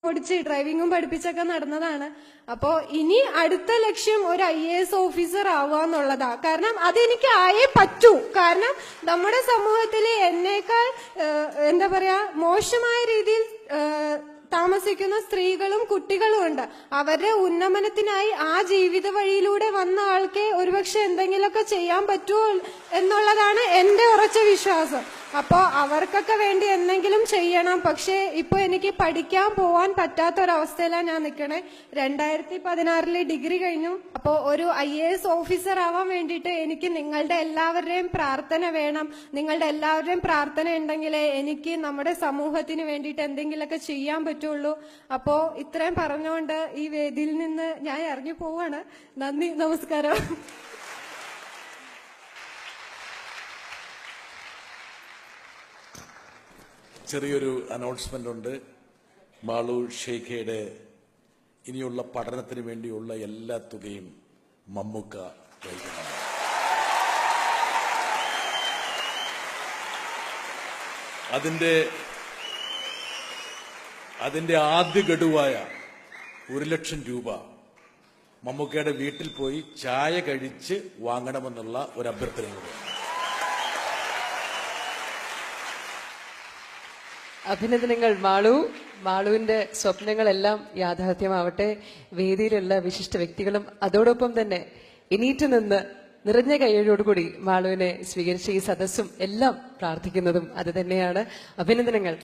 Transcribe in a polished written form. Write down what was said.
ഓടിച്ച് ഡ്രൈവിംഗും പഠിപ്പിച്ചൊക്കെ നടന്നതാണ്. അപ്പോ ഇനി അടുത്ത ലക്ഷ്യം ഒരു IAS ഓഫീസർ ആവുക എന്നുള്ളതാ. കാരണം അതെനിക്ക് ആയേ പറ്റൂ. കാരണം നമ്മുടെ സമൂഹത്തിൽ എന്നേക്കാൾ എന്താ പറയാ മോശമായ രീതിയിൽ താമസിക്കുന്ന സ്ത്രീകളും കുട്ടികളും ഉണ്ട്. അവരുടെ ഉന്നമനത്തിനായി ആ ജീവിത വഴിയിലൂടെ വന്ന ആൾക്ക് ഒരുപക്ഷെ എന്തെങ്കിലുമൊക്കെ ചെയ്യാൻ പറ്റുമോ എന്നുള്ളതാണ് എന്റെ ഉറച്ച വിശ്വാസം. അപ്പോ അവർക്കൊക്കെ വേണ്ടി എന്തെങ്കിലും ചെയ്യണം. പക്ഷെ ഇപ്പൊ എനിക്ക് പഠിക്കാൻ പോവാൻ പറ്റാത്തൊരവസ്ഥയിലാണ് ഞാൻ നിൽക്കണേ. 2016 ഡിഗ്രി കഴിഞ്ഞു. അപ്പോ ഒരു IAS ഓഫീസർ ആവാൻ വേണ്ടിയിട്ട് എനിക്ക് നിങ്ങളുടെ എല്ലാവരുടെയും പ്രാർത്ഥന വേണം. നിങ്ങളുടെ എല്ലാവരുടെയും പ്രാർത്ഥന ഉണ്ടെങ്കിലേ എനിക്ക് നമ്മുടെ സമൂഹത്തിന് വേണ്ടിയിട്ട് എന്തെങ്കിലുമൊക്കെ ചെയ്യാൻ പറ്റുള്ളൂ. അപ്പോ ഇത്രയും പറഞ്ഞുകൊണ്ട് ഈ വേദിയിൽ നിന്ന് ഞാൻ ഇറങ്ങി പോവാണ്. നന്ദി, നമസ്കാരം. ചെറിയൊരു അനൗൺസ്മെന്റ് ഉണ്ട്. മാളു ഷെയ്ഖയുടെ ഇനിയുള്ള പഠനത്തിന് വേണ്ടിയുള്ള എല്ലാ തുകയും മമ്മൂക്ക വഹിക്കുന്നതാണ്. അതിന്റെ ആദ്യ ഗഡുവായ 1 ലക്ഷം രൂപ മമ്മൂക്കയുടെ വീട്ടിൽ പോയി ചായ കഴിച്ച് വാങ്ങണമെന്നുള്ള ഒരു അഭ്യർത്ഥനയോടെ. അഭിനന്ദനങ്ങൾ മാളുവിന്റെ സ്വപ്നങ്ങളെല്ലാം യാഥാർത്ഥ്യമാവട്ടെ. വേദിയിലുള്ള വിശിഷ്ട വ്യക്തികളും അതോടൊപ്പം തന്നെ എണീറ്റ് നിന്ന് നിറഞ്ഞ കൈയോടുകൂടി മാളുവിനെ സ്വീകരിച്ച ഈ സദസ്സും എല്ലാം പ്രാർത്ഥിക്കുന്നതും അത് തന്നെയാണ്. അഭിനന്ദനങ്ങൾ.